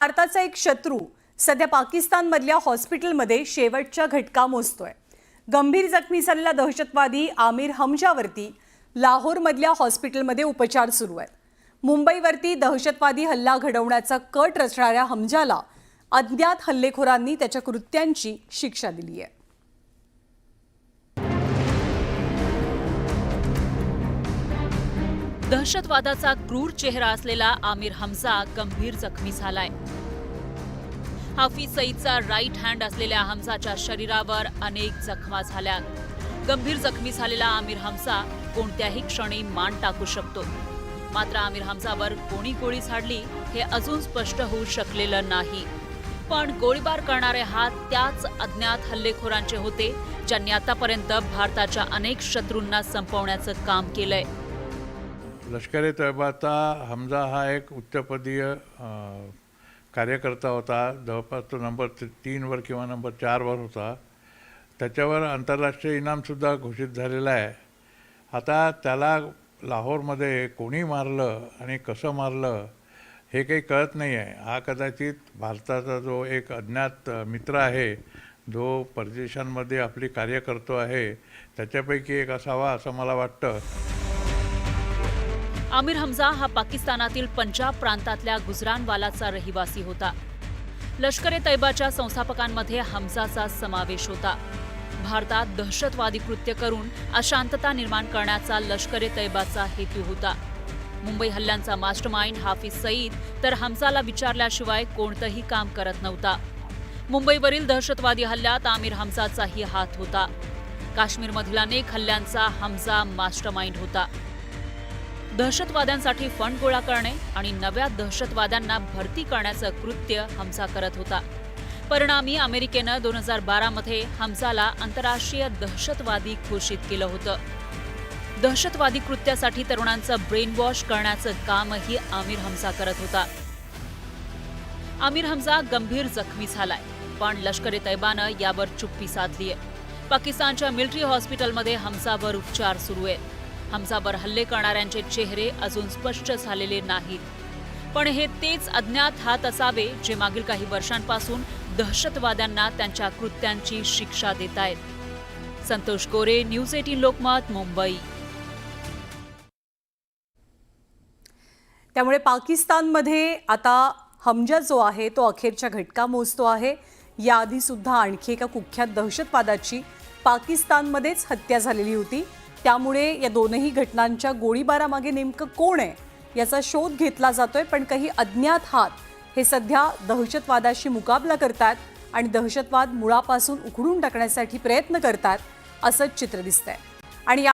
भारताचा एक शत्रू सध्या पाकिस्तानमधल्या हॉस्पिटलमध्ये शेवटच्या घटका मोजतोय। गंभीर जखमी झालेला दहशतवादी आमिर हमजावरती लाहोरमधल्या हॉस्पिटलमध्ये उपचार सुरू आहेत। मुंबईवरती दहशतवादी हल्ला घडवण्याचा कट रचणाऱ्या हमजाला अज्ञात हल्लेखोरांनी त्याच्या कृत्यांची शिक्षा दिली आहे। दहशतवादाचा क्रूर चेहरा असलेला आमिर हमजा गंभीर जखमी झालाय। हाफिज सईदचा राईट हँड असलेल्या हमजाच्या शरीरावर अनेक जखमा झाल्या। गंभीर जखमी झालेला आमिर हमजा कोणत्याही क्षणी मान टाकू शकतो। मात्र आमिर हमजावर कोणी गोळी झाडली हे अजून स्पष्ट होऊ शकलेलं नाही। पण गोळीबार करणारे हात त्याच अज्ञात हल्लेखोरांचे होते ज्यांनी आतापर्यंत भारताच्या अनेक शत्रूंना संपवण्याचं काम केलंय। लष्कर-ए तैयबाचा हमजा हा एक उच्चपदीय कार्यकर्ता होता। जवळपास तो नंबर 3 वर किंवा नंबर 4 वर होता। त्याच्यावर आंतरराष्ट्रीय इनामसुद्धा घोषित झालेला आहे। आता त्याला लाहोरमध्ये कोणी मारलं आणि कसं मारलं हे काही कळत नाही आहे। हा कदाचित भारताचा जो एक अज्ञात मित्र आहे, जो परदेशांमध्ये आपली कार्य करतो आहे, त्याच्यापैकी एक असावा असं मला वाटतं। आमिर हमजा हा पाकिस्तानातील पंजाब प्रांतातल्या गुजरानवालाचा रहिवासी होता। लष्कर-ए तैयबाच्या संस्थापकांमध्ये हमजाचा समावेश होता। भारतात दहशतवादी कृत्य करून अशांतता निर्माण करण्याचा लष्कर-ए तैयबाचा हेतू होता। मुंबई हल्ल्यांचा मास्टरमाइंड हाफिज सईद तर हमजाला विचारल्याशिवाय कोणतंही काम करत नव्हता। मुंबईवरील दहशतवादी हल्ल्यात आमिर हमजाचाही हात होता। काश्मीरमधील अनेक हल्ल्यांचा हमजा मास्टरमाइंड होता। दहशतवाद्यांसाठी फंड गोळा करणे आणि नव्या दहशतवाद्यांना भरती करण्याचं कृत्य हमजा करत होता। परिणामी अमेरिकेनं 2012 मध्ये हमजाला आंतरराष्ट्रीय दहशतवादी घोषित केलं होतं। दहशतवादी कृत्यासाठी तरुणांचं ब्रेन वॉश करण्याचं कामही आमिर हमजा करत होता। आमिर हमजा गंभीर जखमी झालाय, पण लष्कर-ए तैयबानं यावर चुप्पी साधलीय। पाकिस्तानच्या मिलिटरी हॉस्पिटलमध्ये हमजावर उपचार सुरू आहेत। हमजावर हल्ले करणाऱ्यांचे चेहरे अजून स्पष्ट झालेले नाहीत, पण हे तेच अज्ञात हात असावे जे मागील काही वर्षांपासून दहशतवाद्यांना त्यांच्या कृत्यांची शिक्षा देत आहेत। संतोष गोरे, न्यूज 18 लोकमत, मुंबई। त्यामुळे पाकिस्तानमध्ये आता हमजा जो आहे तो अखेरच्या घटका मोजतो आहे। याआधी सुद्धा आणखी एका कुख्यात दहशतवादाची पाकिस्तानमध्येच हत्या झालेली होती। त्यामुळे या दोनही घटनांच्या गोळीबारामागे नेमकं कोण आहे याचा शोध घेतला जातोय, पण काही अज्ञात हात हे सध्या दहशतवादाशी मुकाबला करतात आणि दहशतवाद मुळापासून उखडून टाकण्यासाठी प्रयत्न करतात असंच चित्र दिसतंय। आणि